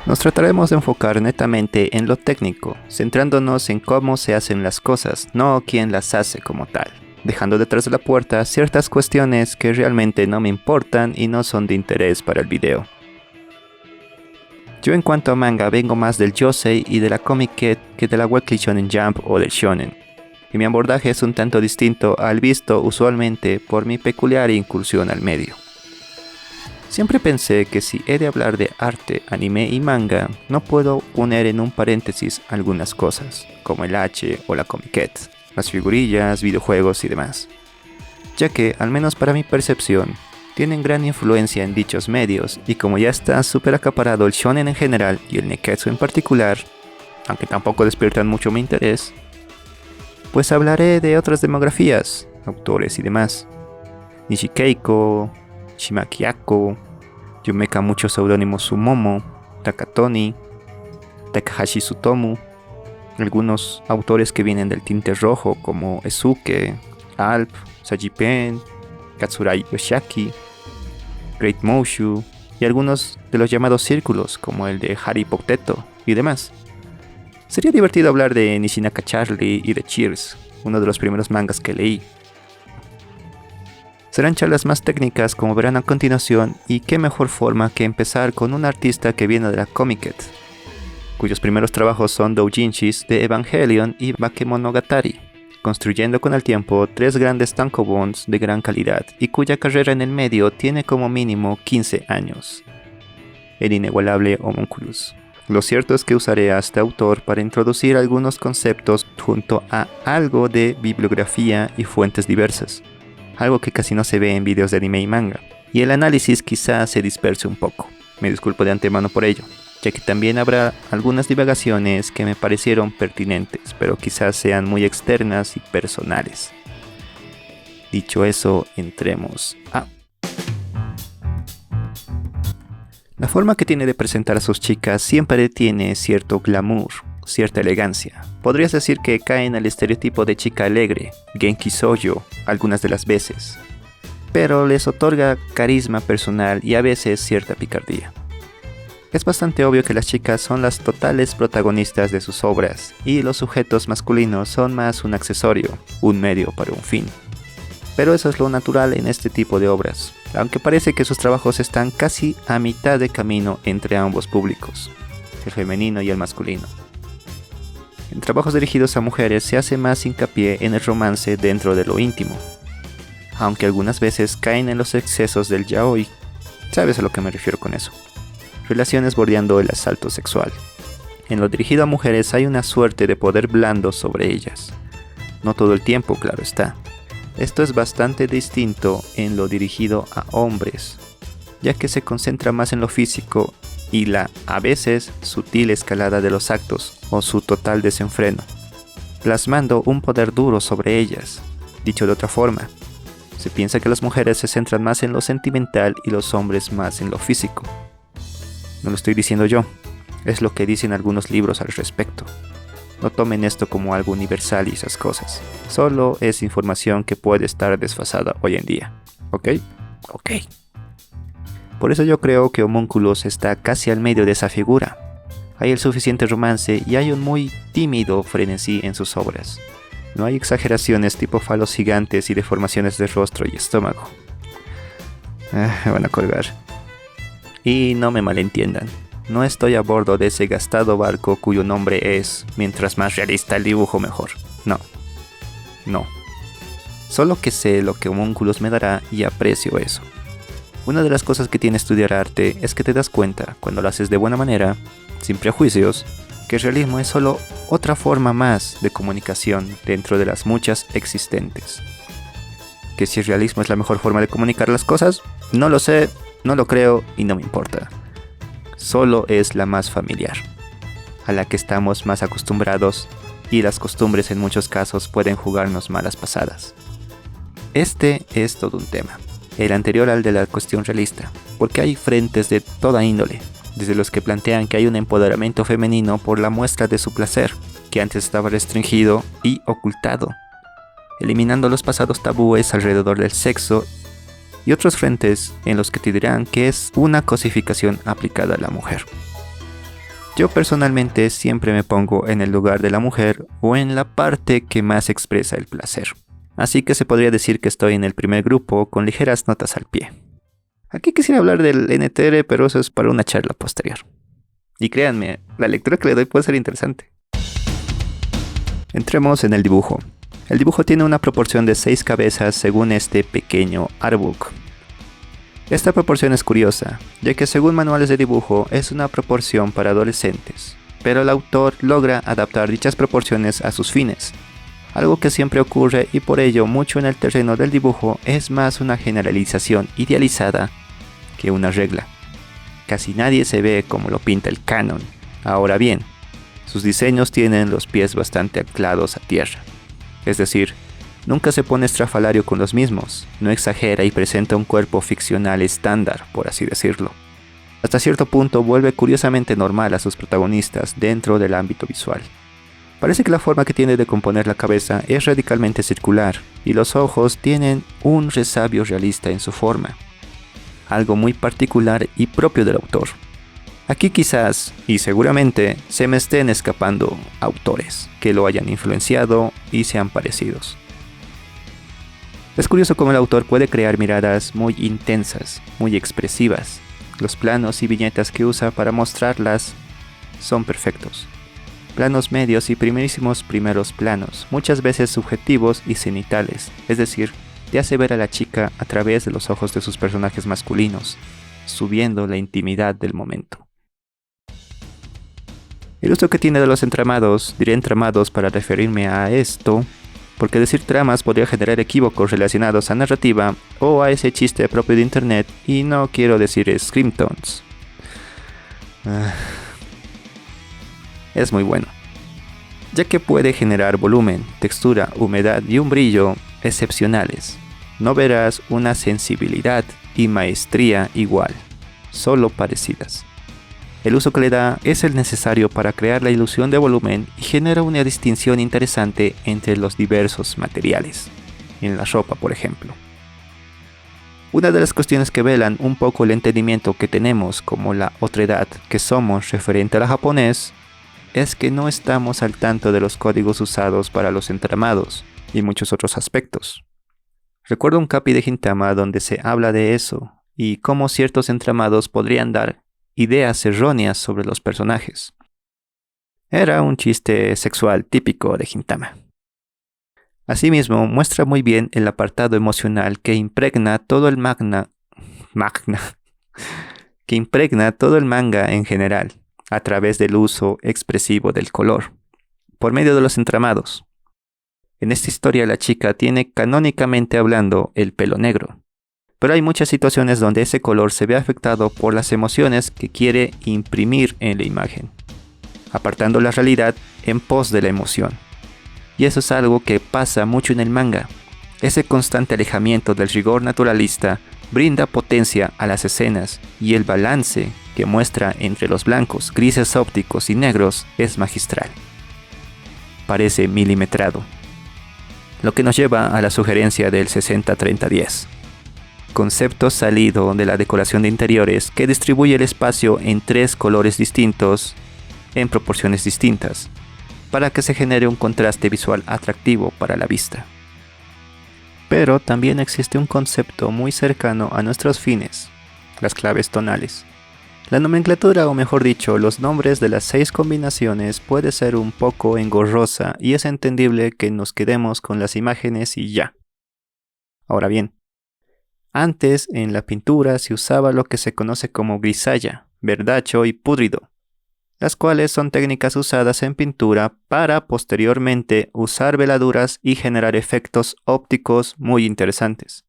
Nos trataremos de enfocar netamente en lo técnico, centrándonos en cómo se hacen las cosas, no quién las hace como tal, dejando detrás de la puerta ciertas cuestiones que realmente no me importan y no son de interés para el video. Yo en cuanto a manga vengo más del Yosei y de la Comiket que de la Weekly Shonen Jump o del Shonen, y mi abordaje es un tanto distinto al visto usualmente por mi peculiar incursión al medio. Siempre pensé que si he de hablar de arte, anime y manga, no puedo poner en un paréntesis algunas cosas, como el H o la Comiket, las figurillas, videojuegos y demás, ya que, al menos para mi percepción, tienen gran influencia en dichos medios, y como ya está súper acaparado el shonen en general y el neketsu en particular, aunque tampoco despiertan mucho mi interés, pues hablaré de otras demografías, autores y demás. Nishikeiko, Shimakiako, Yumeka muchos seudónimos Sumomo, Takatoni, Takahashi Tsutomu, algunos autores que vienen del tinte rojo como Esuke, Alp, Sajipen, Katsurai Yoshiaki, Great Moushu y algunos de los llamados círculos como el de Hari Pocteto y demás. Sería divertido hablar de Nishinaka Charlie y de Cheers, uno de los primeros mangas que leí. Serán charlas más técnicas como verán a continuación, y qué mejor forma que empezar con un artista que viene de la Comiket, cuyos primeros trabajos son doujinshis de Evangelion y Bakemonogatari, construyendo con el tiempo 3 grandes tankobons de gran calidad y cuya carrera en el medio tiene como mínimo 15 años. El inigualable Homunculus. Lo cierto es que usaré a este autor para introducir algunos conceptos junto a algo de bibliografía y fuentes diversas, algo que casi no se ve en videos de anime y manga, y el análisis quizás se disperse un poco. Me disculpo de antemano por ello, ya que también habrá algunas divagaciones que me parecieron pertinentes, pero quizás sean muy externas y personales. Dicho eso, entremos a... La forma que tiene de presentar a sus chicas siempre tiene cierto glamour, cierta elegancia. Podrías decir que cae en el estereotipo de chica alegre, Genki Shoujo, algunas de las veces, pero les otorga carisma personal y a veces cierta picardía. Es bastante obvio que las chicas son las totales protagonistas de sus obras, y los sujetos masculinos son más un accesorio, un medio para un fin. Pero eso es lo natural en este tipo de obras, aunque parece que sus trabajos están casi a mitad de camino entre ambos públicos, el femenino y el masculino. En trabajos dirigidos a mujeres se hace más hincapié en el romance dentro de lo íntimo, aunque algunas veces caen en los excesos del yaoi. ¿Sabes a lo que me refiero con eso? Relaciones bordeando el asalto sexual. En lo dirigido a mujeres hay una suerte de poder blando sobre ellas. No todo el tiempo, claro está. Esto es bastante distinto en lo dirigido a hombres, ya que se concentra más en lo físico y la, a veces, sutil escalada de los actos o su total desenfreno, plasmando un poder duro sobre ellas. Dicho de otra forma, se piensa que las mujeres se centran más en lo sentimental y los hombres más en lo físico. No lo estoy diciendo yo, es lo que dicen algunos libros al respecto. No tomen esto como algo universal y esas cosas. Solo es información que puede estar desfasada hoy en día. ¿Ok? Ok. Por eso yo creo que Homunculus está casi al medio de esa figura. Hay el suficiente romance y hay un muy tímido frenesí en sus obras. No hay exageraciones tipo falos gigantes y deformaciones de rostro y estómago. Me van a colgar. Y no me malentiendan, no estoy a bordo de ese gastado barco cuyo nombre es, mientras más realista el dibujo mejor. No. Solo que sé lo que Homunculus me dará y aprecio eso. Una de las cosas que tiene estudiar arte es que te das cuenta, cuando lo haces de buena manera, sin prejuicios, que el realismo es solo otra forma más de comunicación dentro de las muchas existentes. Que si el realismo es la mejor forma de comunicar las cosas, no lo sé. No lo creo y no me importa. Solo es la más familiar, a la que estamos más acostumbrados, y las costumbres en muchos casos pueden jugarnos malas pasadas. Este es todo un tema, el anterior al de la cuestión realista, porque hay frentes de toda índole, desde los que plantean que hay un empoderamiento femenino por la muestra de su placer, que antes estaba restringido y ocultado, eliminando los pasados tabúes alrededor del sexo, y otros frentes en los que te dirán que es una cosificación aplicada a la mujer. Yo personalmente siempre me pongo en el lugar de la mujer o en la parte que más expresa el placer. Así que se podría decir que estoy en el primer grupo con ligeras notas al pie. Aquí quisiera hablar del NTR, pero eso es para una charla posterior. Y créanme, la lectura que le doy puede ser interesante. Entremos en el dibujo. El dibujo tiene una proporción de 6 cabezas según este pequeño artbook. Esta proporción es curiosa, ya que según manuales de dibujo es una proporción para adolescentes, pero el autor logra adaptar dichas proporciones a sus fines, algo que siempre ocurre y por ello mucho en el terreno del dibujo es más una generalización idealizada que una regla. Casi nadie se ve como lo pinta el canon. Ahora bien, sus diseños tienen los pies bastante anclados a tierra, es decir, nunca se pone estrafalario con los mismos, no exagera y presenta un cuerpo ficcional estándar, por así decirlo. Hasta cierto punto vuelve curiosamente normal a sus protagonistas dentro del ámbito visual. Parece que la forma que tiene de componer la cabeza es radicalmente circular y los ojos tienen un resabio realista en su forma, algo muy particular y propio del autor. Aquí quizás, y seguramente, se me estén escapando autores que lo hayan influenciado y sean parecidos. Es curioso cómo el autor puede crear miradas muy intensas, muy expresivas. Los planos y viñetas que usa para mostrarlas son perfectos. Planos medios y primerísimos primeros planos, muchas veces subjetivos y cenitales, es decir, te hace ver a la chica a través de los ojos de sus personajes masculinos, subiendo la intimidad del momento. El uso que tiene de los entramados, diré entramados para referirme a esto, porque decir tramas podría generar equívocos relacionados a narrativa o a ese chiste propio de internet, y no quiero decir screamtones. Es muy bueno, ya que puede generar volumen, textura, humedad y un brillo excepcionales. No verás una sensibilidad y maestría igual, solo parecidas. El uso que le da es el necesario para crear la ilusión de volumen y genera una distinción interesante entre los diversos materiales, en la ropa por ejemplo. Una de las cuestiones que velan un poco el entendimiento que tenemos como la otredad que somos referente a la japonés es que no estamos al tanto de los códigos usados para los entramados y muchos otros aspectos. Recuerdo un capi de Gintama donde se habla de eso y cómo ciertos entramados podrían dar ideas erróneas sobre los personajes. Era un chiste sexual típico de Gintama. Asimismo, muestra muy bien el apartado emocional que impregna todo el manga en general, a través del uso expresivo del color, por medio de los entramados. En esta historia la chica tiene canónicamente hablando el pelo negro, pero hay muchas situaciones donde ese color se ve afectado por las emociones que quiere imprimir en la imagen, apartando la realidad en pos de la emoción. Y eso es algo que pasa mucho en el manga. Ese constante alejamiento del rigor naturalista brinda potencia a las escenas y el balance que muestra entre los blancos, grises ópticos y negros es magistral. Parece milimetrado. Lo que nos lleva a la sugerencia del 60-30-10. Concepto salido de la decoración de interiores que distribuye el espacio en 3 colores distintos en proporciones distintas, para que se genere un contraste visual atractivo para la vista. Pero también existe un concepto muy cercano a nuestros fines, las claves tonales. La nomenclatura, o mejor dicho, los nombres de las 6 combinaciones puede ser un poco engorrosa y es entendible que nos quedemos con las imágenes y ya. Ahora bien, antes en la pintura se usaba lo que se conoce como grisalla, verdacho y púdrido, las cuales son técnicas usadas en pintura para posteriormente usar veladuras y generar efectos ópticos muy interesantes.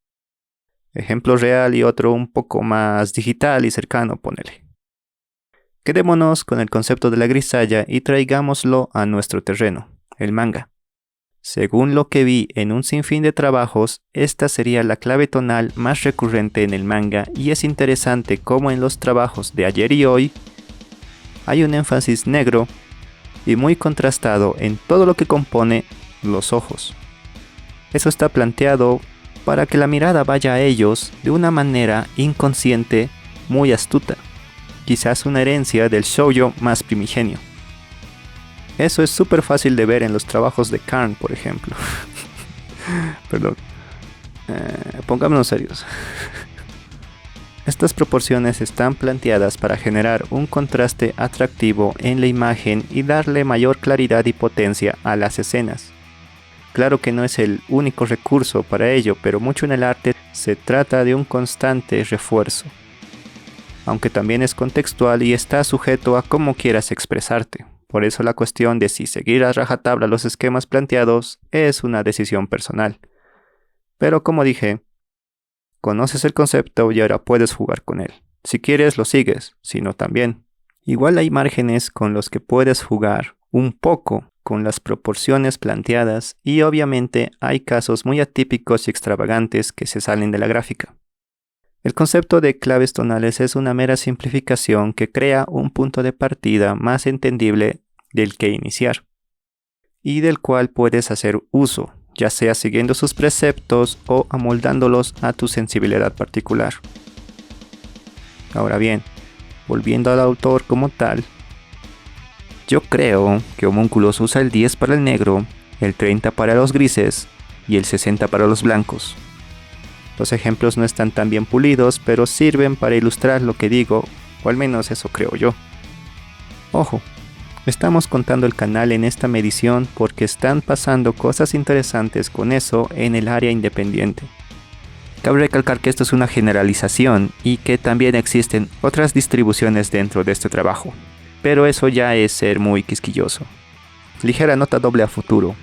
Ejemplo real y otro un poco más digital y cercano, ponele. Quedémonos con el concepto de la grisalla y traigámoslo a nuestro terreno, el manga. Según lo que vi en un sinfín de trabajos, esta sería la clave tonal más recurrente en el manga y es interesante cómo en los trabajos de ayer y hoy hay un énfasis negro y muy contrastado en todo lo que compone los ojos. Eso está planteado para que la mirada vaya a ellos de una manera inconsciente muy astuta. quizás una herencia del shoujo más primigenio. Eso es súper fácil de ver en los trabajos de Karn, por ejemplo. Perdón. Pongámonos serios. Estas proporciones están planteadas para generar un contraste atractivo en la imagen y darle mayor claridad y potencia a las escenas. Claro que no es el único recurso para ello, pero mucho en el arte se trata de un constante refuerzo. Aunque también es contextual y está sujeto a cómo quieras expresarte. Por eso la cuestión de si seguir a rajatabla los esquemas planteados es una decisión personal. Pero como dije, conoces el concepto y ahora puedes jugar con él. Si quieres lo sigues, si no también. Igual hay márgenes con los que puedes jugar un poco con las proporciones planteadas y obviamente hay casos muy atípicos y extravagantes que se salen de la gráfica. El concepto de claves tonales es una mera simplificación que crea un punto de partida más entendible del que iniciar y del cual puedes hacer uso, ya sea siguiendo sus preceptos o amoldándolos a tu sensibilidad particular. Ahora bien, volviendo al autor como tal, yo creo que Homúnculos usa el 10 para el negro, el 30 para los grises y el 60 para los blancos. Los ejemplos no están tan bien pulidos, pero sirven para ilustrar lo que digo, o al menos eso creo yo. Ojo, estamos contando el canal en esta medición porque están pasando cosas interesantes con eso en el área independiente. Cabe recalcar que esto es una generalización y que también existen otras distribuciones dentro de este trabajo. Pero eso ya es ser muy quisquilloso. Ligera nota doble a futuro.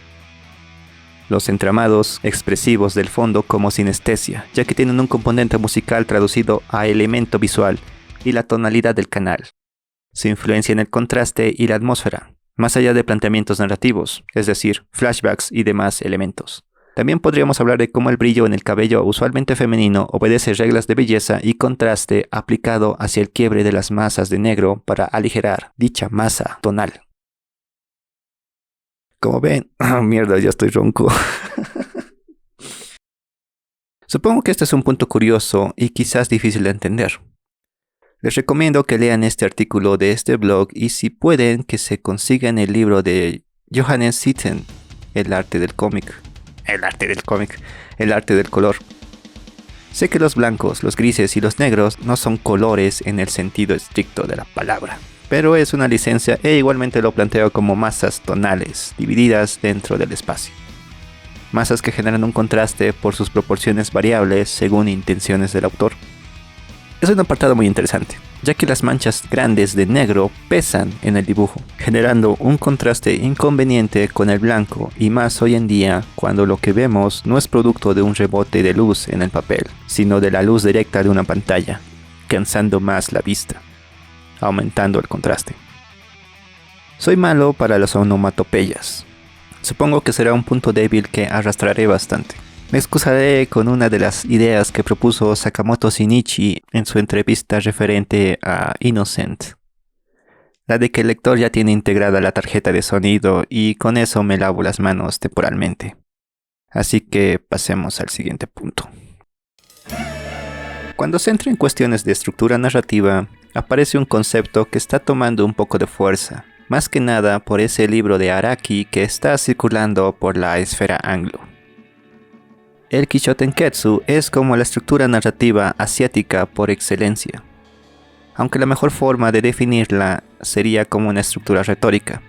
Los entramados expresivos del fondo como sinestesia, ya que tienen un componente musical traducido a elemento visual, y la tonalidad del canal. Su influencia en el contraste y la atmósfera, más allá de planteamientos narrativos, es decir, flashbacks y demás elementos. También podríamos hablar de cómo el brillo en el cabello usualmente femenino obedece reglas de belleza y contraste aplicado hacia el quiebre de las masas de negro para aligerar dicha masa tonal. Como ven, mierda, ya estoy ronco. Supongo que este es un punto curioso y quizás difícil de entender. Les recomiendo que lean este artículo de este blog y si pueden que se consigan el libro de Johannes Sitten, El arte del cómic. El arte del color. Sé que los blancos, los grises y los negros no son colores en el sentido estricto de la palabra, pero es una licencia e igualmente lo planteo como masas tonales divididas dentro del espacio. Masas que generan un contraste por sus proporciones variables según intenciones del autor. Es un apartado muy interesante, ya que las manchas grandes de negro pesan en el dibujo, generando un contraste inconveniente con el blanco y más hoy en día cuando lo que vemos no es producto de un rebote de luz en el papel, sino de la luz directa de una pantalla, cansando más la vista, aumentando el contraste. Soy malo para las onomatopeyas. Supongo que será un punto débil que arrastraré bastante. Me excusaré con una de las ideas que propuso Sakamoto Shinichi en su entrevista referente a Innocent. La de que el lector ya tiene integrada la tarjeta de sonido y con eso me lavo las manos temporalmente. Así que pasemos al siguiente punto. Cuando se entra en cuestiones de estructura narrativa, aparece un concepto que está tomando un poco de fuerza, más que nada por ese libro de Araki que está circulando por la esfera anglo. El Kishotenketsu es como la estructura narrativa asiática por excelencia, aunque la mejor forma de definirla sería como una estructura retórica,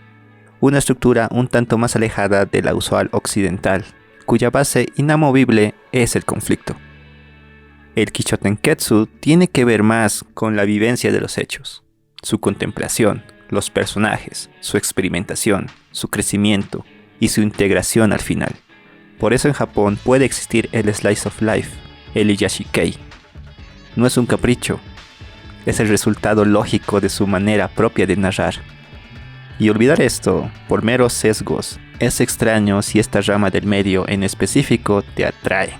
una estructura un tanto más alejada de la usual occidental, cuya base inamovible es el conflicto. El Kishotenketsu tiene que ver más con la vivencia de los hechos, su contemplación, los personajes, su experimentación, su crecimiento y su integración al final. Por eso en Japón puede existir el Slice of Life, el Iyashikei. No es un capricho, es el resultado lógico de su manera propia de narrar. Y olvidar esto, por meros sesgos, es extraño si esta rama del medio en específico te atrae.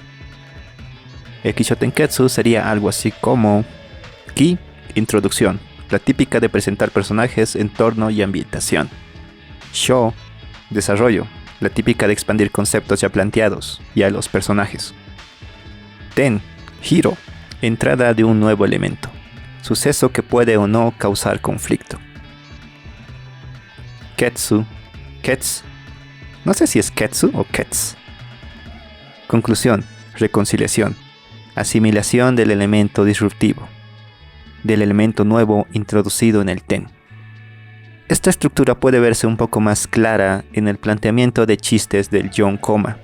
El Kishotenketsu sería algo así como Ki, introducción, la típica de presentar personajes, entorno y ambientación. Sho, desarrollo, la típica de expandir conceptos ya planteados y a los personajes. Ten, giro, entrada de un nuevo elemento. suceso que puede o no causar conflicto. Ketsu, no sé si es Ketsu o Kets. Conclusión, reconciliación, asimilación del elemento disruptivo, del elemento nuevo introducido en el ten. Esta estructura puede verse un poco más clara en el planteamiento de chistes del John Koma.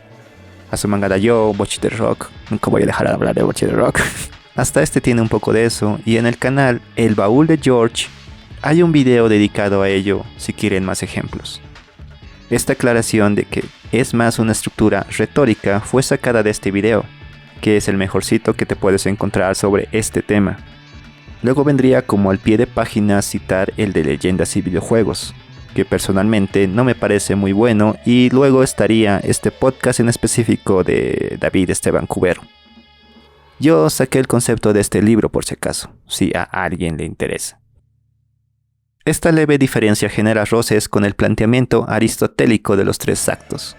Azumanga Daioh, Bocchi de Rock, nunca voy a dejar de hablar de Bocchi de Rock. Hasta este tiene un poco de eso, y en el canal El Baúl de George hay un video dedicado a ello si quieren más ejemplos. Esta aclaración de que es más una estructura retórica fue sacada de este video, que es el mejorcito que te puedes encontrar sobre este tema. Luego vendría como al pie de página citar el de leyendas y videojuegos, que personalmente no me parece muy bueno, y luego estaría este podcast en específico de David Esteban Cubero. Yo saqué el concepto de este libro por si acaso, si a alguien le interesa. Esta leve diferencia genera roces con el planteamiento aristotélico de los 3 actos,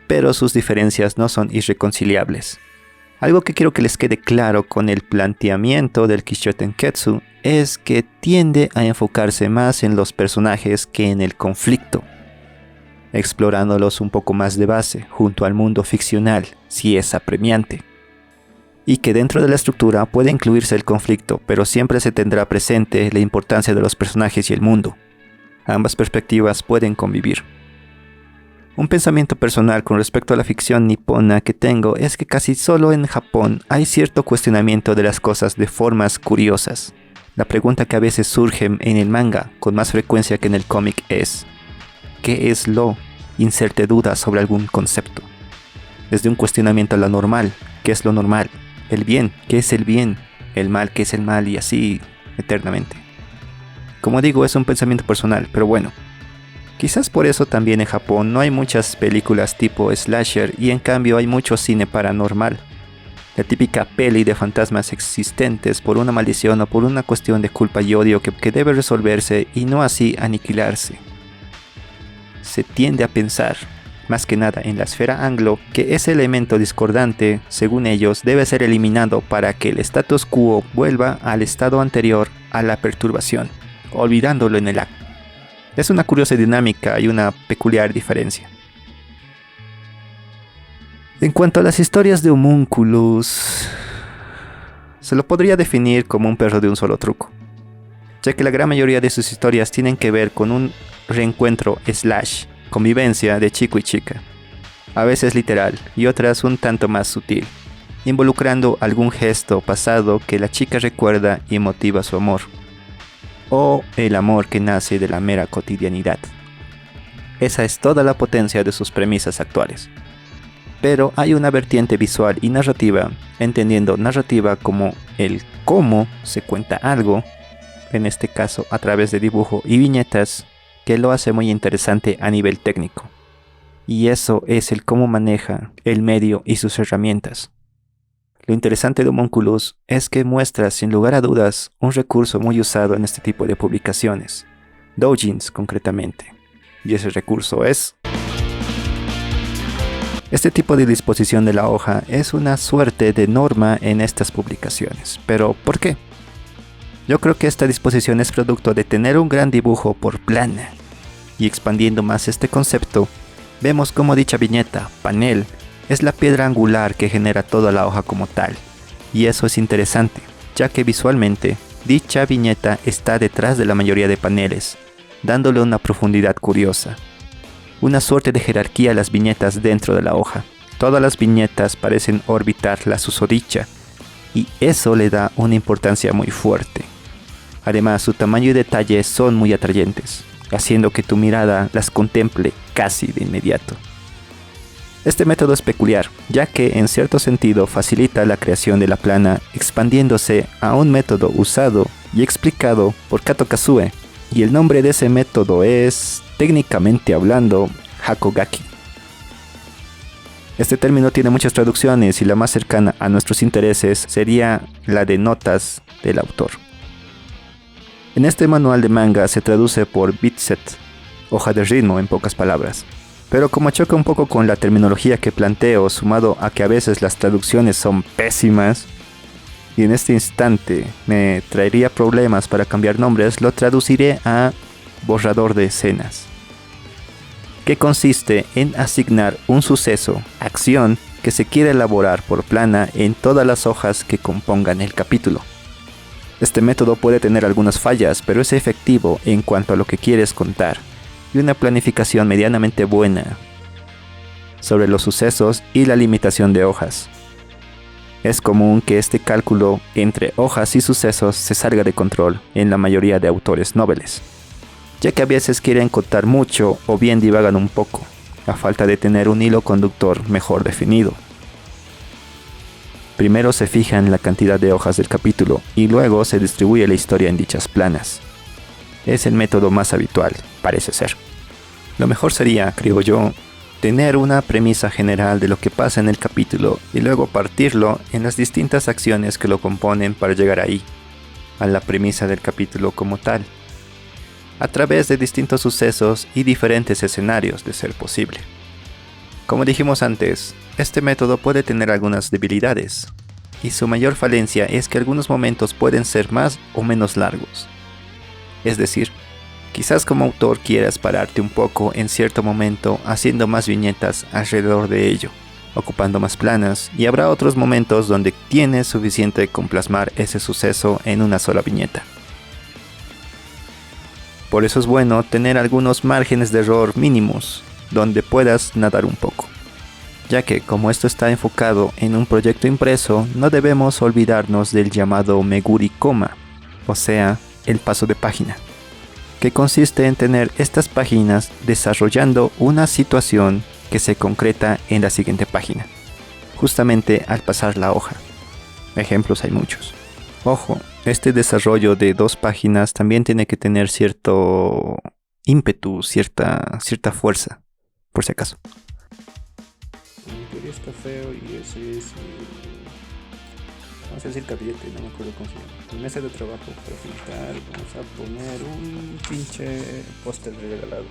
pero sus diferencias no son irreconciliables. Algo que quiero que les quede claro con el planteamiento del Kishotenketsu es que tiende a enfocarse más en los personajes que en el conflicto, explorándolos un poco más de base junto al mundo ficcional, si es apremiante. Y que dentro de la estructura puede incluirse el conflicto, pero siempre se tendrá presente la importancia de los personajes y el mundo. Ambas perspectivas pueden convivir. Un pensamiento personal con respecto a la ficción nipona que tengo es que casi solo en Japón hay cierto cuestionamiento de las cosas de formas curiosas. La pregunta que a veces surge en el manga con más frecuencia que en el cómic es: ¿qué es lo? Inserte dudas sobre algún concepto. Desde un cuestionamiento a lo normal, ¿qué es lo normal? El bien, ¿qué es el bien? El mal, ¿qué es el mal? Y así eternamente. Como digo, es un pensamiento personal, pero bueno. Quizás por eso también en Japón no hay muchas películas tipo slasher y en cambio hay mucho cine paranormal. La típica peli de fantasmas existentes por una maldición o por una cuestión de culpa y odio que debe resolverse y no así aniquilarse. Se tiende a pensar, más que nada en la esfera anglo, que ese elemento discordante, según ellos, debe ser eliminado para que el status quo vuelva al estado anterior a la perturbación, olvidándolo en el acto. Es una curiosa dinámica y una peculiar diferencia. En cuanto a las historias de Homunculus, se lo podría definir como un perro de un solo truco, ya que la gran mayoría de sus historias tienen que ver con un reencuentro / convivencia de chico y chica, a veces literal y otras un tanto más sutil, involucrando algún gesto pasado que la chica recuerda y motiva su amor, o el amor que nace de la mera cotidianidad. Esa es toda la potencia de sus premisas actuales. Pero hay una vertiente visual y narrativa, entendiendo narrativa como el cómo se cuenta algo, en este caso a través de dibujo y viñetas, que lo hace muy interesante a nivel técnico. Y eso es el cómo maneja el medio y sus herramientas. Lo interesante de Homunculus es que muestra sin lugar a dudas un recurso muy usado en este tipo de publicaciones, doujins concretamente, y ese recurso es... Este tipo de disposición de la hoja es una suerte de norma en estas publicaciones, pero ¿por qué? Yo creo que esta disposición es producto de tener un gran dibujo por plana, y expandiendo más este concepto, vemos cómo dicha viñeta, panel, es la piedra angular que genera toda la hoja como tal, y eso es interesante, ya que visualmente, dicha viñeta está detrás de la mayoría de paneles, dándole una profundidad curiosa. Una suerte de jerarquía a las viñetas dentro de la hoja. Todas las viñetas parecen orbitar la susodicha, y eso le da una importancia muy fuerte. Además, su tamaño y detalle son muy atrayentes, haciendo que tu mirada las contemple casi de inmediato. Este método es peculiar, ya que en cierto sentido facilita la creación de la plana expandiéndose a un método usado y explicado por Kato Kazue, y el nombre de ese método es, técnicamente hablando, Hakogaki. Este término tiene muchas traducciones y la más cercana a nuestros intereses sería la de notas del autor. En este manual de manga se traduce por bitset, hoja de ritmo en pocas palabras. Pero como choca un poco con la terminología que planteo, sumado a que a veces las traducciones son pésimas, y en este instante me traería problemas para cambiar nombres, lo traduciré a borrador de escenas, que consiste en asignar un suceso, acción, que se quiere elaborar por plana en todas las hojas que compongan el capítulo. Este método puede tener algunas fallas, pero es efectivo en cuanto a lo que quieres contar, y una planificación medianamente buena sobre los sucesos y la limitación de hojas. Es común que este cálculo entre hojas y sucesos se salga de control en la mayoría de autores noveles, ya que a veces quieren contar mucho o bien divagan un poco, a falta de tener un hilo conductor mejor definido. Primero se fija en la cantidad de hojas del capítulo y luego se distribuye la historia en dichas planas. Es el método más habitual, parece ser. Lo mejor sería, creo yo, tener una premisa general de lo que pasa en el capítulo y luego partirlo en las distintas acciones que lo componen para llegar ahí, a la premisa del capítulo como tal, a través de distintos sucesos y diferentes escenarios de ser posible. Como dijimos antes, este método puede tener algunas debilidades, y su mayor falencia es que algunos momentos pueden ser más o menos largos. Es decir, quizás como autor quieras pararte un poco en cierto momento haciendo más viñetas alrededor de ello, ocupando más planas, y habrá otros momentos donde tienes suficiente con plasmar ese suceso en una sola viñeta. Por eso es bueno tener algunos márgenes de error mínimos, donde puedas nadar un poco, ya que como esto está enfocado en un proyecto impreso, no debemos olvidarnos del llamado meguri koma, o sea, el paso de página, que consiste en tener estas páginas desarrollando una situación que se concreta en la siguiente página, justamente al pasar la hoja. Ejemplos hay muchos. Ojo, este desarrollo de 2 páginas también tiene que tener cierto ímpetu, cierta fuerza, por si acaso. En teoría está feo y ese es vamos a decir gabinete, no me acuerdo cómo se llama. En mesa de trabajo para pintar vamos a poner un pinche póster regalado.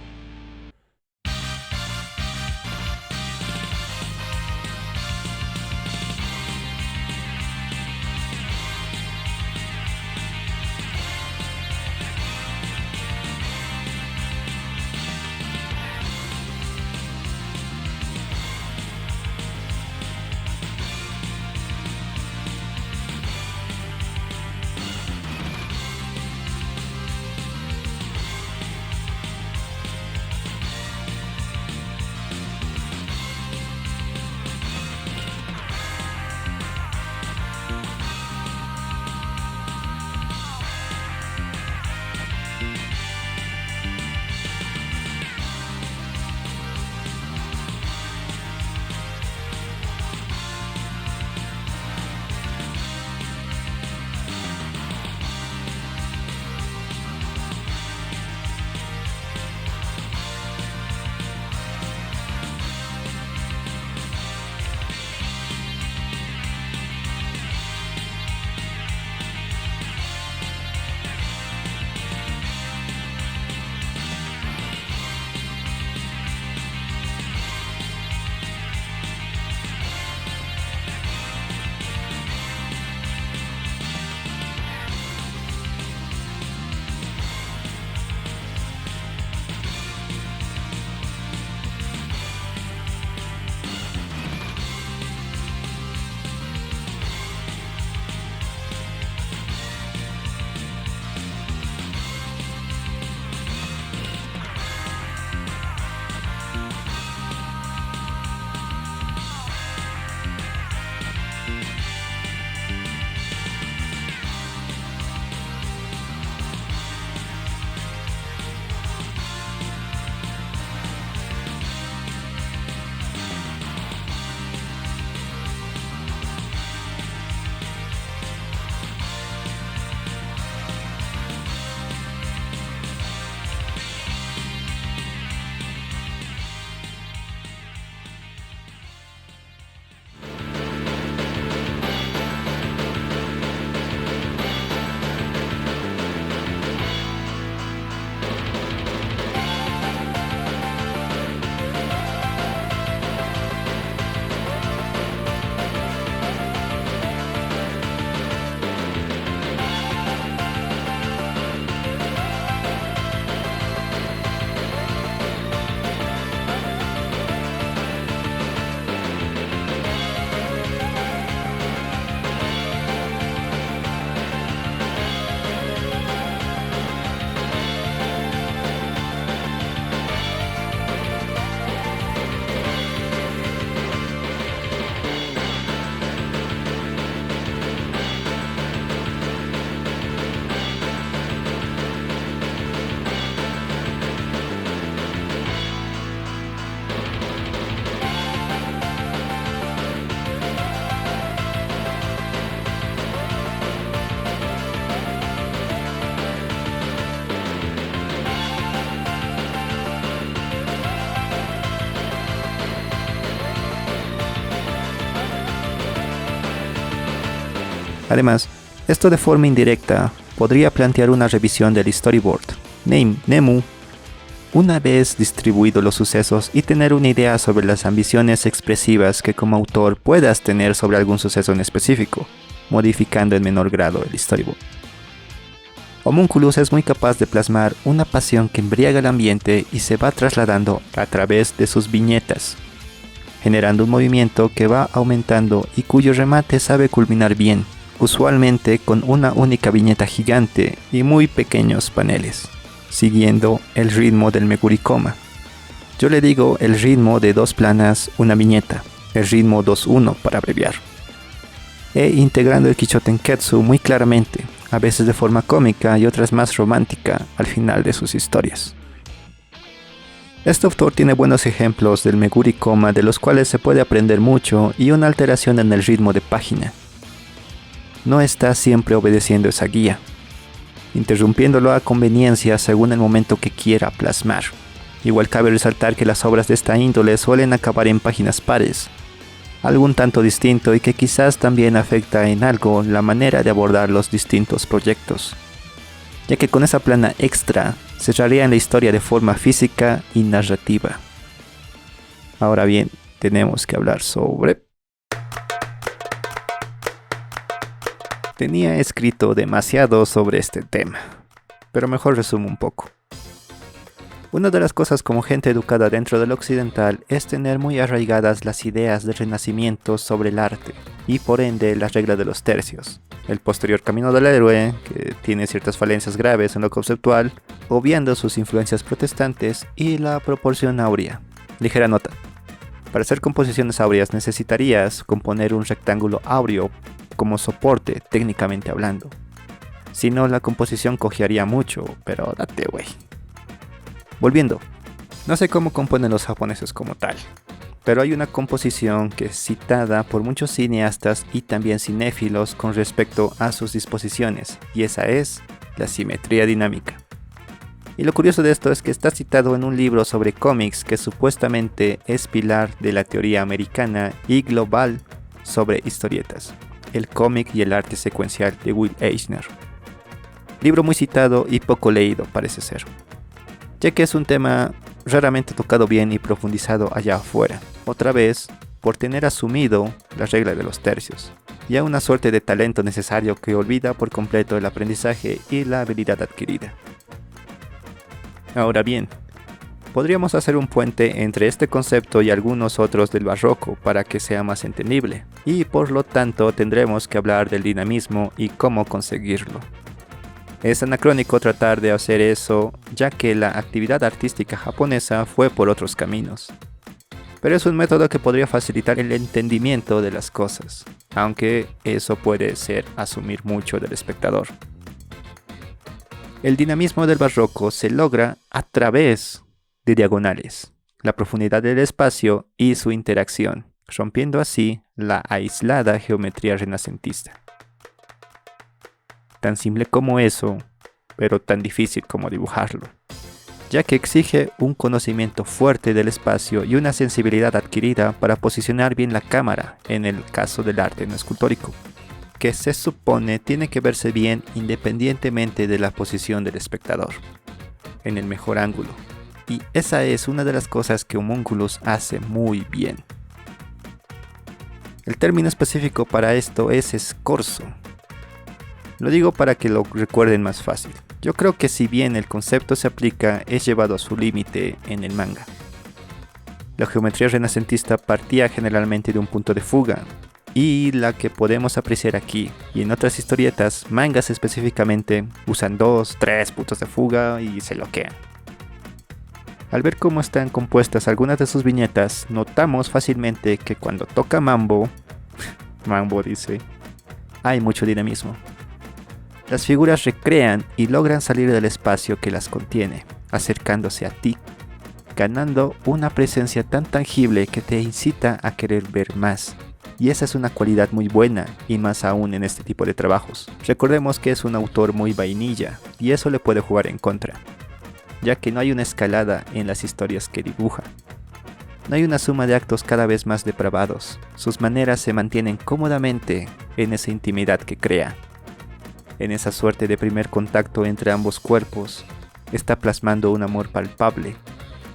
Además, esto de forma indirecta podría plantear una revisión del storyboard. Nemu, una vez distribuidos los sucesos y tener una idea sobre las ambiciones expresivas que como autor puedas tener sobre algún suceso en específico, modificando en menor grado el storyboard. Homunculus es muy capaz de plasmar una pasión que embriaga el ambiente y se va trasladando a través de sus viñetas, generando un movimiento que va aumentando y cuyo remate sabe culminar bien, usualmente con una única viñeta gigante y muy pequeños paneles, siguiendo el ritmo del Megurikoma. Yo le digo el ritmo de 2 planas, una viñeta, el ritmo 2-1 para abreviar. E integrando el Kichotenketsu muy claramente, a veces de forma cómica y otras más romántica al final de sus historias. Este autor tiene buenos ejemplos del Megurikoma de los cuales se puede aprender mucho y una alteración en el ritmo de página. No está siempre obedeciendo esa guía, interrumpiéndolo a conveniencia según el momento que quiera plasmar. Igual cabe resaltar que las obras de esta índole suelen acabar en páginas pares, algo un tanto distinto y que quizás también afecta en algo la manera de abordar los distintos proyectos, ya que con esa plana extra cerrarían la historia de forma física y narrativa. Ahora bien, tenemos que hablar sobre... Tenía escrito demasiado sobre este tema, pero mejor resumo un poco. Una de las cosas como gente educada dentro del occidental es tener muy arraigadas las ideas del renacimiento sobre el arte, y por ende la regla de los tercios, el posterior camino del héroe, que tiene ciertas falencias graves en lo conceptual, obviando sus influencias protestantes, y la proporción áurea. Ligera nota. Para hacer composiciones áureas necesitarías componer un rectángulo áureo como soporte, técnicamente hablando. Si no, la composición cojearía mucho, pero date güey. Volviendo, no sé cómo componen los japoneses como tal, pero hay una composición que es citada por muchos cineastas y también cinéfilos con respecto a sus disposiciones, y esa es la simetría dinámica. Y lo curioso de esto es que está citado en un libro sobre cómics que supuestamente es pilar de la teoría americana y global sobre historietas, el cómic y el arte secuencial de Will Eisner. Libro muy citado y poco leído parece ser, ya que es un tema raramente tocado bien y profundizado allá afuera, otra vez por tener asumido la regla de los tercios, y a una suerte de talento necesario que olvida por completo el aprendizaje y la habilidad adquirida. Ahora bien, podríamos hacer un puente entre este concepto y algunos otros del barroco para que sea más entendible, y por lo tanto tendremos que hablar del dinamismo y cómo conseguirlo. Es anacrónico tratar de hacer eso, ya que la actividad artística japonesa fue por otros caminos. Pero es un método que podría facilitar el entendimiento de las cosas, aunque eso puede ser asumir mucho del espectador. El dinamismo del barroco se logra a través de diagonales, la profundidad del espacio y su interacción, rompiendo así la aislada geometría renacentista. Tan simple como eso, pero tan difícil como dibujarlo, ya que exige un conocimiento fuerte del espacio y una sensibilidad adquirida para posicionar bien la cámara en el caso del arte no escultórico, que se supone tiene que verse bien independientemente de la posición del espectador, en el mejor ángulo, y esa es una de las cosas que Homunculus hace muy bien. El término específico para esto es escorzo. Lo digo para que lo recuerden más fácil. Yo creo que si bien el concepto se aplica, es llevado a su límite en el manga. La geometría renacentista partía generalmente de un punto de fuga, y la que podemos apreciar aquí y en otras historietas, mangas específicamente, usan 2, 3 puntos de fuga y se bloquean. Al ver cómo están compuestas algunas de sus viñetas, notamos fácilmente que cuando toca Mambo, Mambo dice, hay mucho dinamismo. Las figuras recrean y logran salir del espacio que las contiene, acercándose a ti, ganando una presencia tan tangible que te incita a querer ver más. Y esa es una cualidad muy buena, y más aún en este tipo de trabajos. Recordemos que es un autor muy vainilla, y eso le puede jugar en contra, ya que no hay una escalada en las historias que dibuja. No hay una suma de actos cada vez más depravados, sus maneras se mantienen cómodamente en esa intimidad que crea, en esa suerte de primer contacto entre ambos cuerpos. Está plasmando un amor palpable,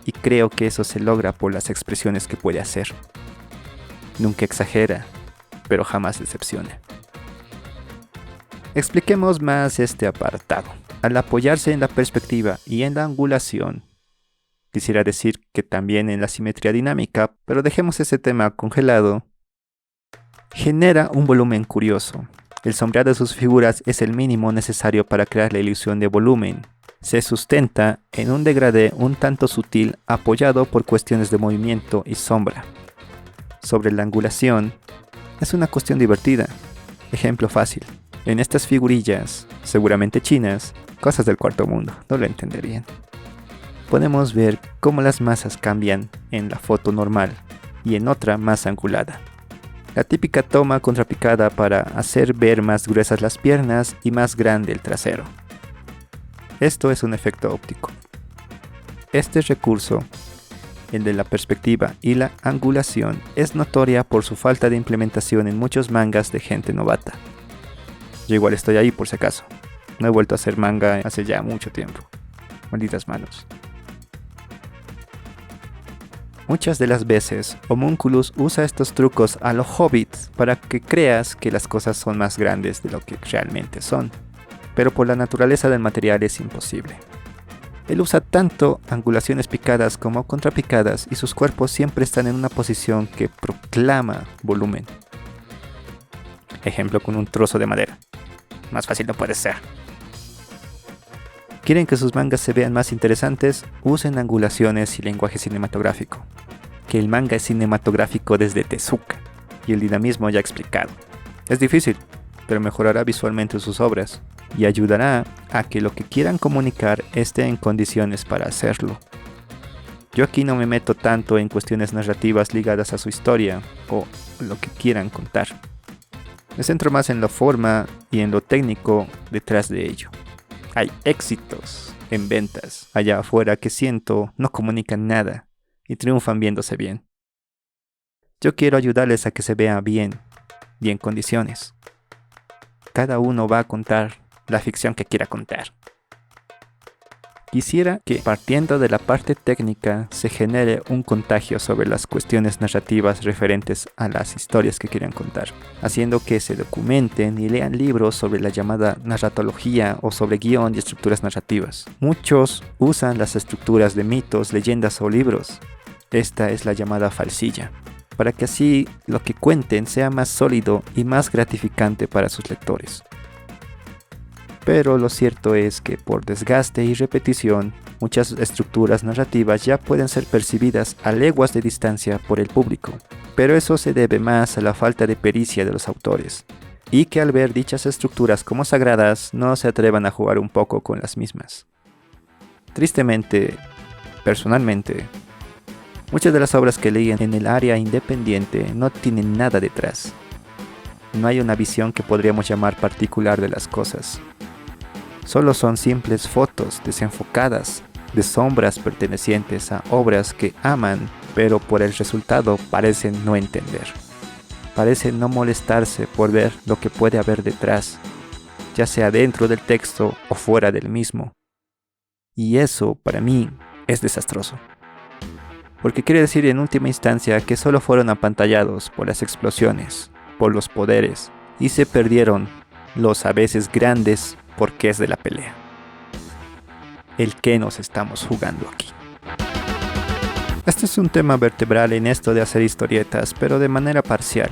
y creo que eso se logra por las expresiones que puede hacer. Nunca exagera, pero jamás decepciona. Expliquemos más este apartado. Al apoyarse en la perspectiva y en la angulación, quisiera decir que también en la simetría dinámica, pero dejemos ese tema congelado, genera un volumen curioso. El sombreado de sus figuras es el mínimo necesario para crear la ilusión de volumen. Se sustenta en un degradé un tanto sutil apoyado por cuestiones de movimiento y sombra. Sobre la angulación, es una cuestión divertida. Ejemplo fácil. En estas figurillas, seguramente chinas, cosas del cuarto mundo, no lo entenderían. Podemos ver cómo las masas cambian en la foto normal y en otra más angulada. La típica toma contrapicada para hacer ver más gruesas las piernas y más grande el trasero. Esto es un efecto óptico. Este recurso, el de la perspectiva y la angulación, es notoria por su falta de implementación en muchos mangas de gente novata. Yo igual estoy ahí por si acaso. No he vuelto a hacer manga hace ya mucho tiempo. Malditas manos. Muchas de las veces, Homunculus usa estos trucos a los hobbits para que creas que las cosas son más grandes de lo que realmente son. Pero por la naturaleza del material es imposible. Él usa tanto angulaciones picadas como contrapicadas y sus cuerpos siempre están en una posición que proclama volumen. Ejemplo con un trozo de madera. Más fácil no puede ser. ¿Quieren que sus mangas se vean más interesantes? Usen angulaciones y lenguaje cinematográfico. Que el manga es cinematográfico desde Tezuka y el dinamismo ya explicado. Es difícil, pero mejorará visualmente sus obras y ayudará a que lo que quieran comunicar esté en condiciones para hacerlo. Yo aquí no me meto tanto en cuestiones narrativas ligadas a su historia o lo que quieran contar. Me centro más en la forma y en lo técnico detrás de ello. Hay éxitos en ventas allá afuera que siento no comunican nada y triunfan viéndose bien. Yo quiero ayudarles a que se vea bien y en condiciones. Cada uno va a contar la ficción que quiera contar. Quisiera que, partiendo de la parte técnica, se genere un contagio sobre las cuestiones narrativas referentes a las historias que quieran contar, haciendo que se documenten y lean libros sobre la llamada narratología o sobre guión y estructuras narrativas. Muchos usan las estructuras de mitos, leyendas o libros. Esta es la llamada falsilla, para que así lo que cuenten sea más sólido y más gratificante para sus lectores. Pero lo cierto es que por desgaste y repetición, muchas estructuras narrativas ya pueden ser percibidas a leguas de distancia por el público. Pero eso se debe más a la falta de pericia de los autores, y que al ver dichas estructuras como sagradas no se atrevan a jugar un poco con las mismas. Tristemente, personalmente, muchas de las obras que leí en el área independiente no tienen nada detrás. No hay una visión que podríamos llamar particular de las cosas. Solo son simples fotos desenfocadas de sombras pertenecientes a obras que aman, pero por el resultado parecen no entender. Parecen no molestarse por ver lo que puede haber detrás, ya sea dentro del texto o fuera del mismo. Y eso, para mí, es desastroso. Porque quiere decir en última instancia que solo fueron apantallados por las explosiones, por los poderes, y se perdieron los a veces grandes porqués de la pelea. El que nos estamos jugando aquí. Este es un tema vertebral en esto de hacer historietas, pero de manera parcial.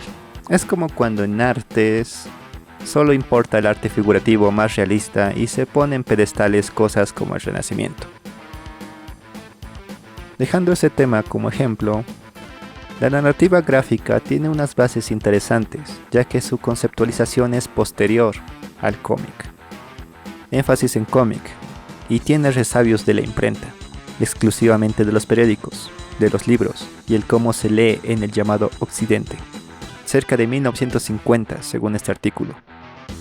Es como cuando en artes solo importa el arte figurativo más realista y se ponen en pedestales cosas como el Renacimiento. Dejando ese tema como ejemplo, la narrativa gráfica tiene unas bases interesantes, ya que su conceptualización es posterior al cómic. Énfasis en cómic, y tiene resabios de la imprenta, exclusivamente de los periódicos, de los libros, y el cómo se lee en el llamado Occidente. Cerca de 1950, según este artículo.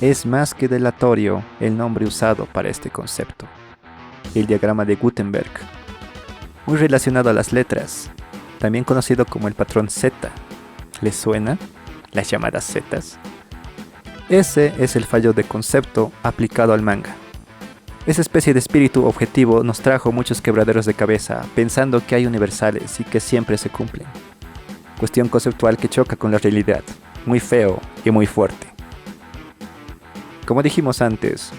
Es más que delatorio el nombre usado para este concepto. El diagrama de Gutenberg, muy relacionado a las letras, también conocido como el patrón Z. ¿Les suena? Las llamadas Zetas. Ese es el fallo de concepto aplicado al manga. Esa especie de espíritu objetivo nos trajo muchos quebraderos de cabeza, pensando que hay universales y que siempre se cumplen. Cuestión conceptual que choca con la realidad, muy feo y muy fuerte. Como dijimos antes,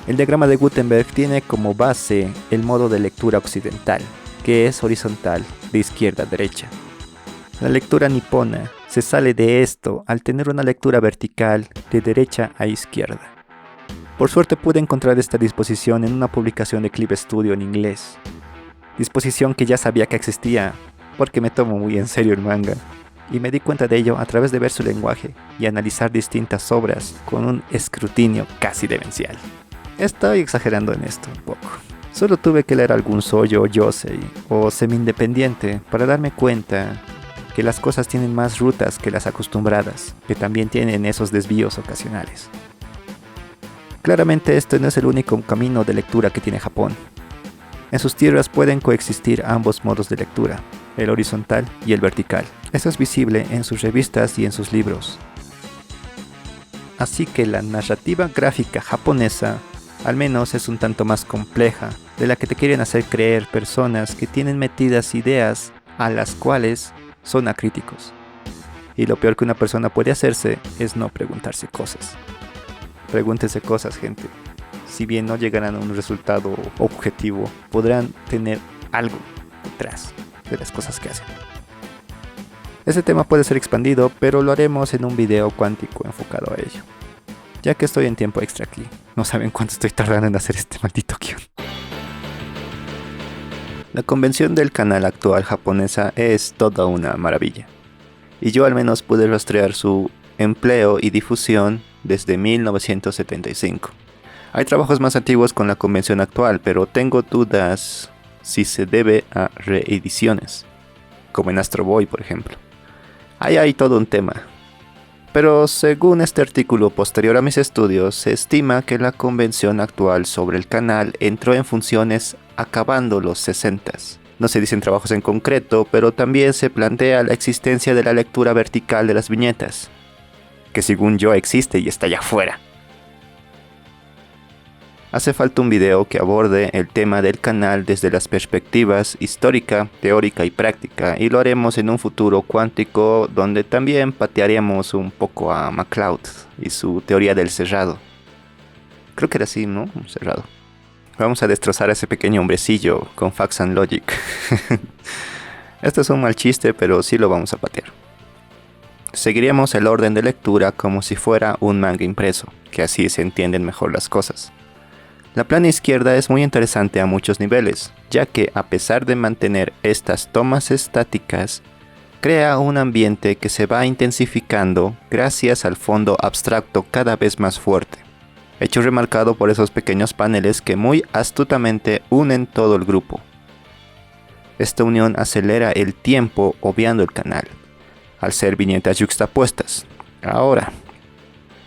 el diagrama de Gutenberg tiene como base el modo de lectura occidental, que es horizontal de izquierda a derecha. La lectura nipona se sale de esto al tener una lectura vertical de derecha a izquierda. Por suerte pude encontrar esta disposición en una publicación de Clip Studio en inglés. Disposición que ya sabía que existía, porque me tomo muy en serio el manga, y me di cuenta de ello a través de ver su lenguaje y analizar distintas obras con un escrutinio casi demencial. Estoy exagerando en esto un poco. Solo tuve que leer algún shoujo, yosei o semi-independiente para darme cuenta que las cosas tienen más rutas que las acostumbradas, que también tienen esos desvíos ocasionales. Claramente este no es el único camino de lectura que tiene Japón. En sus tierras pueden coexistir ambos modos de lectura, el horizontal y el vertical. Esto es visible en sus revistas y en sus libros. Así que la narrativa gráfica japonesa al menos es un tanto más compleja de la que te quieren hacer creer personas que tienen metidas ideas a las cuales son acríticos. Y lo peor que una persona puede hacerse es no preguntarse cosas. Pregúntese cosas, gente. Si bien no llegarán a un resultado objetivo, podrán tener algo detrás de las cosas que hacen. Este tema puede ser expandido, pero lo haremos en un video cuántico enfocado a ello. Ya que estoy en tiempo extra aquí, no saben cuánto estoy tardando en hacer este maldito guión. La convención del canal actual japonesa es toda una maravilla. Y yo al menos pude rastrear su empleo y difusión desde 1975. Hay trabajos más antiguos con la convención actual, pero tengo dudas si se debe a reediciones, como en Astro Boy, por ejemplo. Ahí hay todo un tema. Pero según este artículo posterior a mis estudios, se estima que la convención actual sobre el canal entró en funciones acabando los 60s. No se dicen trabajos en concreto, pero también se plantea la existencia de la lectura vertical de las viñetas, que según yo existe y está allá afuera. Hace falta un video que aborde el tema del canal desde las perspectivas histórica, teórica y práctica, y lo haremos en un futuro cuántico donde también patearemos un poco a MacLeod y su teoría del cerrado. Creo que era así, ¿no? Un cerrado. Vamos a destrozar a ese pequeño hombrecillo con Facts and Logic. Esto es un mal chiste, pero sí lo vamos a patear. Seguiremos el orden de lectura como si fuera un manga impreso, que así se entienden mejor las cosas. La plana izquierda es muy interesante a muchos niveles, ya que a pesar de mantener estas tomas estáticas, crea un ambiente que se va intensificando gracias al fondo abstracto cada vez más fuerte, hecho remarcado por esos pequeños paneles que muy astutamente unen todo el grupo. Esta unión acelera el tiempo obviando el canal, al ser viñetas yuxtapuestas. Ahora,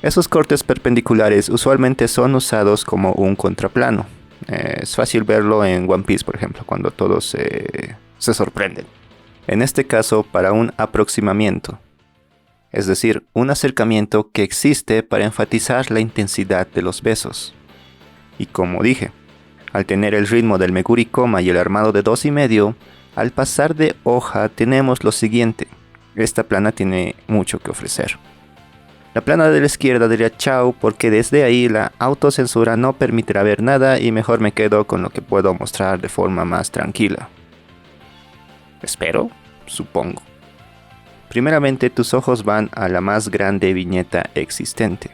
esos cortes perpendiculares usualmente son usados como un contraplano. Es fácil verlo en One Piece, por ejemplo, cuando todos se sorprenden. En este caso, para un aproximamiento. Es decir, un acercamiento que existe para enfatizar la intensidad de los besos. Y como dije, al tener el ritmo del Meguri Koma y el armado de 2,5, al pasar de hoja tenemos lo siguiente. Esta plana tiene mucho que ofrecer. La plana de la izquierda diría chao porque desde ahí la autocensura no permitirá ver nada y mejor me quedo con lo que puedo mostrar de forma más tranquila. Espero, supongo. Primeramente tus ojos van a la más grande viñeta existente.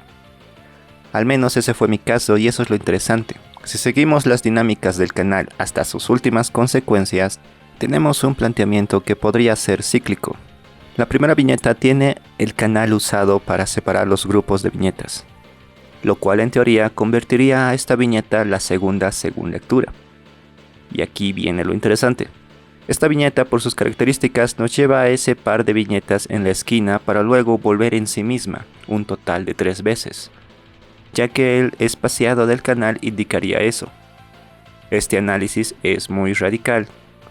Al menos ese fue mi caso y eso es lo interesante. Si seguimos las dinámicas del canal hasta sus últimas consecuencias, tenemos un planteamiento que podría ser cíclico. La primera viñeta tiene el canal usado para separar los grupos de viñetas, lo cual en teoría convertiría a esta viñeta la segunda según lectura. Y aquí viene lo interesante. Esta viñeta por sus características nos lleva a ese par de viñetas en la esquina para luego volver en sí misma, un total de 3 veces, ya que el espaciado del canal indicaría eso. Este análisis es muy radical.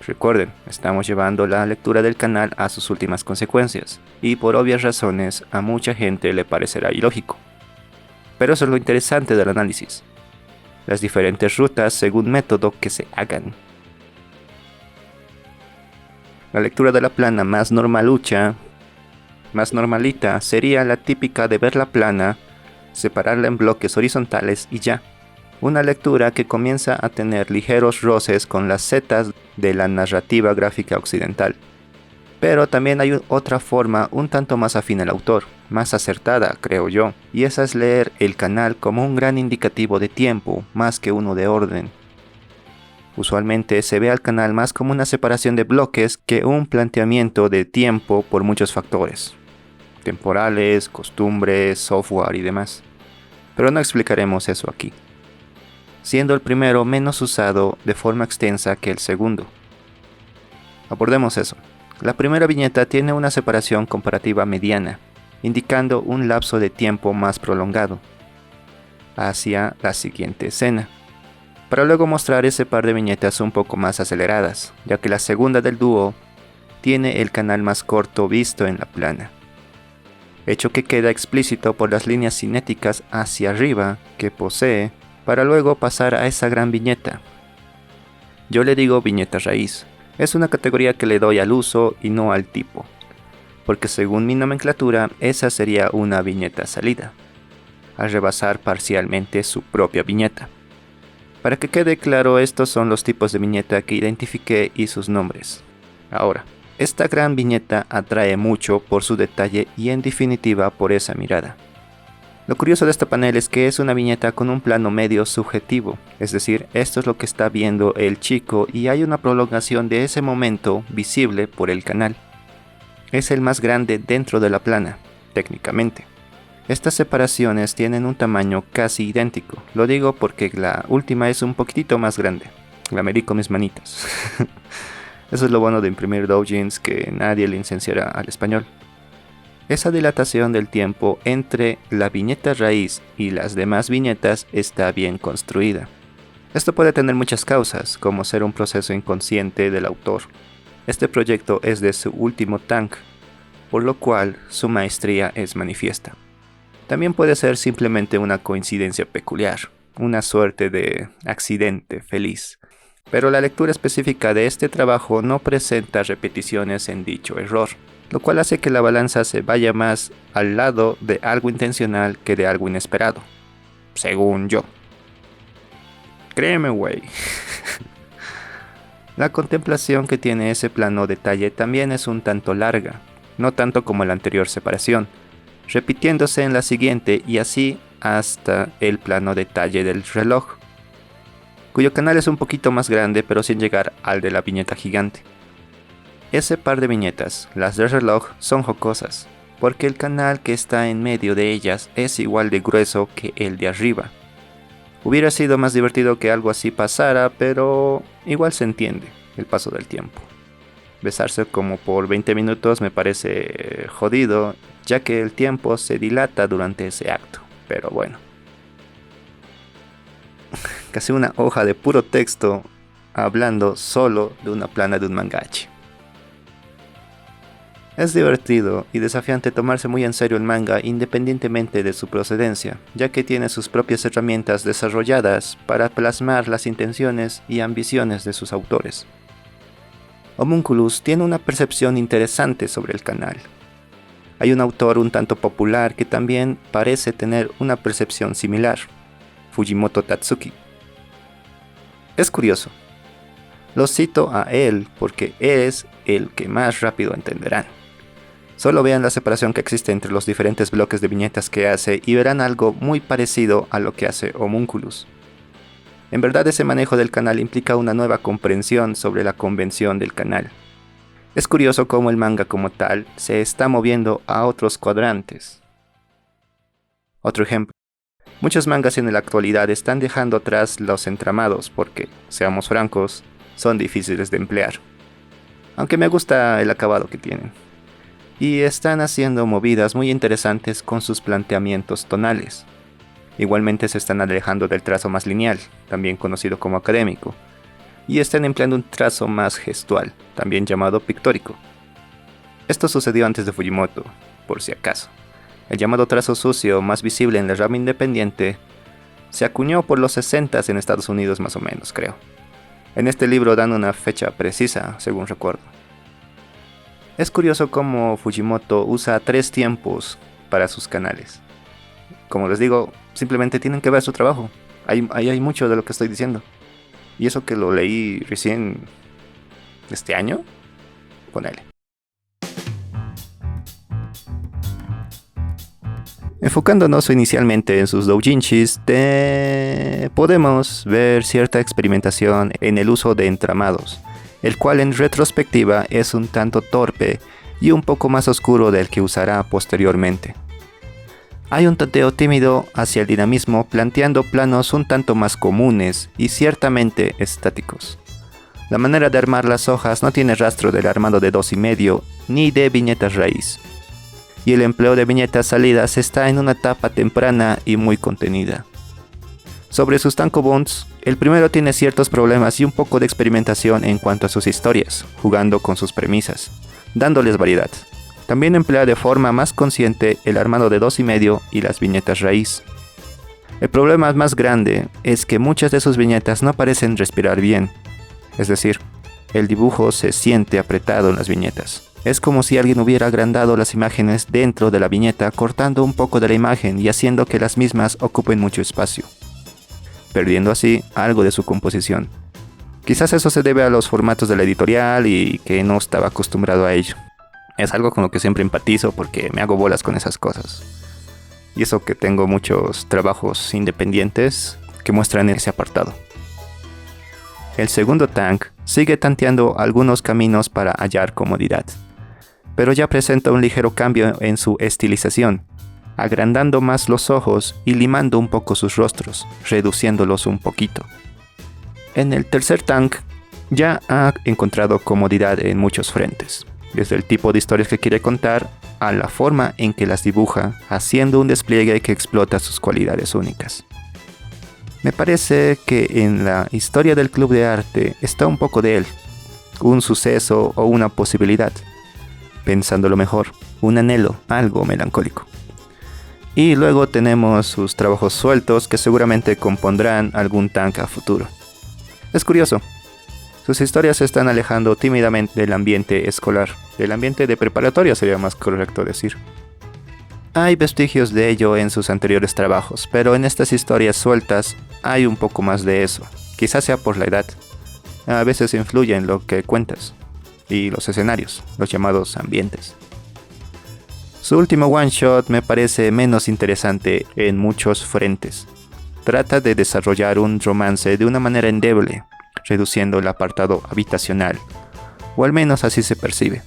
Recuerden, estamos llevando la lectura del canal a sus últimas consecuencias, y por obvias razones a mucha gente le parecerá ilógico. Pero eso es lo interesante del análisis. Las diferentes rutas según método que se hagan. La lectura de la plana más normalita, sería la típica de ver la plana, separarla en bloques horizontales y ya. Una lectura que comienza a tener ligeros roces con las setas de la narrativa gráfica occidental. Pero también hay otra forma un tanto más afín al autor, más acertada, creo yo, y esa es leer el canal como un gran indicativo de tiempo, más que uno de orden. Usualmente se ve al canal más como una separación de bloques que un planteamiento de tiempo por muchos factores, temporales, costumbres, software y demás. Pero no explicaremos eso aquí, siendo el primero menos usado de forma extensa que el segundo. Abordemos eso. La primera viñeta tiene una separación comparativa mediana, indicando un lapso de tiempo más prolongado, hacia la siguiente escena, para luego mostrar ese par de viñetas un poco más aceleradas, ya que la segunda del dúo tiene el canal más corto visto en la plana, hecho que queda explícito por las líneas cinéticas hacia arriba que posee, para luego pasar a esa gran viñeta. Yo le digo viñeta raíz. Es una categoría que le doy al uso y no al tipo, porque según mi nomenclatura, esa sería una viñeta salida, al rebasar parcialmente su propia viñeta. Para que quede claro, estos son los tipos de viñeta que identifiqué y sus nombres. Ahora, esta gran viñeta atrae mucho por su detalle y en definitiva por esa mirada. Lo curioso de este panel es que es una viñeta con un plano medio subjetivo, es decir, esto es lo que está viendo el chico y hay una prolongación de ese momento visible por el canal. Es el más grande dentro de la plana, técnicamente. Estas separaciones tienen un tamaño casi idéntico, lo digo porque la última es un poquitito más grande, la medí con mis manitas. Eso es lo bueno de imprimir doujins, que nadie le licenciará al español. Esa dilatación del tiempo entre la viñeta raíz y las demás viñetas está bien construida. Esto puede tener muchas causas, como ser un proceso inconsciente del autor. Este proyecto es de su último tank, por lo cual su maestría es manifiesta. También puede ser simplemente una coincidencia peculiar, una suerte de accidente feliz. Pero la lectura específica de este trabajo no presenta repeticiones en dicho error, lo cual hace que la balanza se vaya más al lado de algo intencional que de algo inesperado, según yo. Créeme, güey. La contemplación que tiene ese plano detalle también es un tanto larga, no tanto como la anterior separación, repitiéndose en la siguiente y así hasta el plano detalle del reloj, cuyo canal es un poquito más grande pero sin llegar al de la viñeta gigante. Ese par de viñetas, las del reloj, son jocosas, porque el canal que está en medio de ellas es igual de grueso que el de arriba. Hubiera sido más divertido que algo así pasara, pero igual se entiende el paso del tiempo. Besarse como por 20 minutos me parece jodido, ya que el tiempo se dilata durante ese acto, pero bueno. Casi una hoja de puro texto hablando solo de una plana de un mangachi. Es divertido y desafiante tomarse muy en serio el manga independientemente de su procedencia, ya que tiene sus propias herramientas desarrolladas para plasmar las intenciones y ambiciones de sus autores. Homunculus tiene una percepción interesante sobre el canal. Hay un autor un tanto popular que también parece tener una percepción similar, Fujimoto Tatsuki. Es curioso. Lo cito a él porque es el que más rápido entenderán. Solo vean la separación que existe entre los diferentes bloques de viñetas que hace y verán algo muy parecido a lo que hace Homunculus. En verdad, ese manejo del canal implica una nueva comprensión sobre la convención del canal. Es curioso cómo el manga como tal se está moviendo a otros cuadrantes. Otro ejemplo. Muchos mangas en la actualidad están dejando atrás los entramados porque, seamos francos, son difíciles de emplear. Aunque me gusta el acabado que tienen. Y están haciendo movidas muy interesantes con sus planteamientos tonales. Igualmente se están alejando del trazo más lineal, también conocido como académico, y están empleando un trazo más gestual, también llamado pictórico. Esto sucedió antes de Fujimoto, por si acaso. El llamado trazo sucio, más visible en la rama independiente, se acuñó por los 60 en Estados Unidos más o menos, creo. En este libro dan una fecha precisa, según recuerdo. Es curioso cómo Fujimoto usa 3 tiempos para sus canales. Como les digo, simplemente tienen que ver su trabajo. Ahí hay mucho de lo que estoy diciendo. Y eso que lo leí recién este año, ponele. Enfocándonos inicialmente en sus doujinshis, podemos ver cierta experimentación en el uso de entramados, el cual en retrospectiva es un tanto torpe y un poco más oscuro del que usará posteriormente. Hay un tanteo tímido hacia el dinamismo, planteando planos un tanto más comunes y ciertamente estáticos. La manera de armar las hojas no tiene rastro del armado de 2,5 ni de viñetas raíz. Y el empleo de viñetas salidas está en una etapa temprana y muy contenida. Sobre sus tankobons, el primero tiene ciertos problemas y un poco de experimentación en cuanto a sus historias, jugando con sus premisas, dándoles variedad. También emplea de forma más consciente el armado de 2,5 y las viñetas raíz. El problema más grande es que muchas de sus viñetas no parecen respirar bien, es decir, el dibujo se siente apretado en las viñetas. Es como si alguien hubiera agrandado las imágenes dentro de la viñeta, cortando un poco de la imagen y haciendo que las mismas ocupen mucho espacio, perdiendo así algo de su composición. Quizás eso se debe a los formatos de la editorial y que no estaba acostumbrado a ello. Es algo con lo que siempre empatizo porque me hago bolas con esas cosas. Y eso que tengo muchos trabajos independientes que muestran ese apartado. El segundo tank sigue tanteando algunos caminos para hallar comodidad, pero ya presenta un ligero cambio en su estilización, agrandando más los ojos y limando un poco sus rostros, reduciéndolos un poquito. En el tercer tank ya ha encontrado comodidad en muchos frentes, desde el tipo de historias que quiere contar a la forma en que las dibuja, haciendo un despliegue que explota sus cualidades únicas. Me parece que en la historia del club de arte está un poco de él, un suceso o una posibilidad, pensándolo mejor, un anhelo, algo melancólico. Y luego tenemos sus trabajos sueltos que seguramente compondrán algún tank a futuro. Es curioso, sus historias se están alejando tímidamente del ambiente escolar, del ambiente de preparatoria sería más correcto decir. Hay vestigios de ello en sus anteriores trabajos, pero en estas historias sueltas hay un poco más de eso. Quizás sea por la edad. A veces influye en lo que cuentas. Y los escenarios, los llamados ambientes. Su último one shot me parece menos interesante en muchos frentes. Trata de desarrollar un romance de una manera endeble, reduciendo el apartado habitacional, o al menos así se percibe.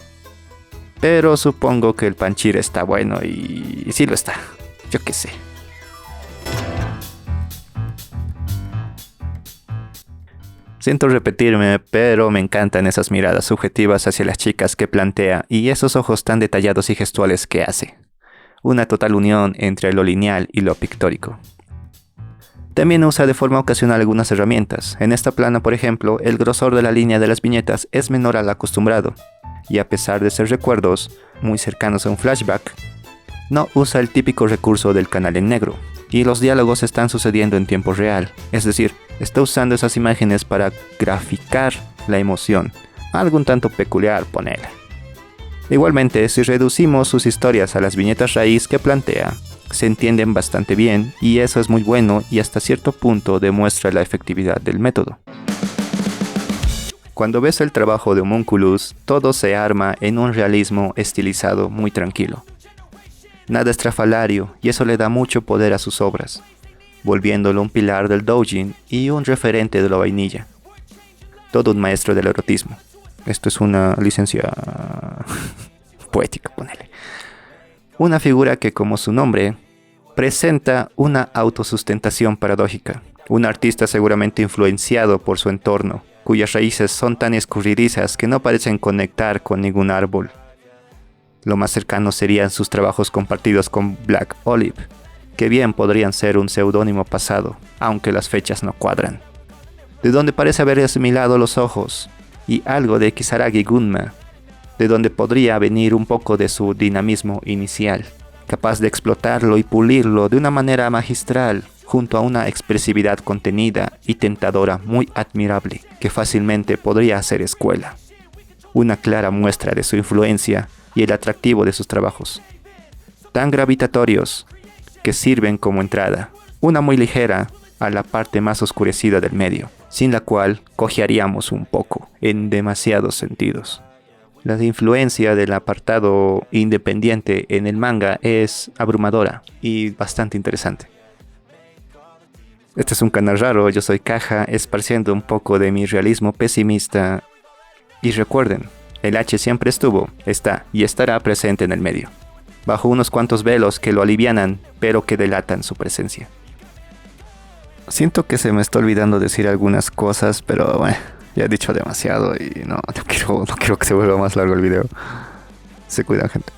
Pero supongo que el Panchir está bueno y sí lo está, yo qué sé. Siento repetirme, pero me encantan esas miradas subjetivas hacia las chicas que plantea y esos ojos tan detallados y gestuales que hace. Una total unión entre lo lineal y lo pictórico. También usa de forma ocasional algunas herramientas. En esta plana, por ejemplo, el grosor de la línea de las viñetas es menor al acostumbrado. Y a pesar de ser recuerdos muy cercanos a un flashback, no usa el típico recurso del canal en negro. Y los diálogos están sucediendo en tiempo real. Es decir, está usando esas imágenes para graficar la emoción. Algo un tanto peculiar, ponele. Igualmente, si reducimos sus historias a las viñetas raíz que plantea, se entienden bastante bien y eso es muy bueno y hasta cierto punto demuestra la efectividad del método. Cuando ves el trabajo de Homunculus, todo se arma en un realismo estilizado muy tranquilo. Nada estrafalario y eso le da mucho poder a sus obras, volviéndolo un pilar del doujin y un referente de la vainilla. Todo un maestro del erotismo. Esto es una licencia poética, ponele. Una figura que, como su nombre, presenta una autosustentación paradójica. Un artista seguramente influenciado por su entorno, cuyas raíces son tan escurridizas que no parecen conectar con ningún árbol. Lo más cercano serían sus trabajos compartidos con Black Olive, que bien podrían ser un seudónimo pasado, aunque las fechas no cuadran. De donde parece haber asimilado los ojos, y algo de Kisaragi Gunma, de donde podría venir un poco de su dinamismo inicial, capaz de explotarlo y pulirlo de una manera magistral, junto a una expresividad contenida y tentadora muy admirable, que fácilmente podría hacer escuela. Una clara muestra de su influencia y el atractivo de sus trabajos, tan gravitatorios que sirven como entrada, una muy ligera, a la parte más oscurecida del medio, sin la cual cojearíamos un poco, en demasiados sentidos. La influencia del apartado independiente en el manga es abrumadora y bastante interesante. Este es un canal raro, yo soy Caja, esparciendo un poco de mi realismo pesimista. Y recuerden, el H siempre estuvo, está y estará presente en el medio, bajo unos cuantos velos que lo alivianan, pero que delatan su presencia. Siento que se me está olvidando decir algunas cosas, pero bueno, ya he dicho demasiado y no quiero que se vuelva más largo el video. Se cuidan, gente.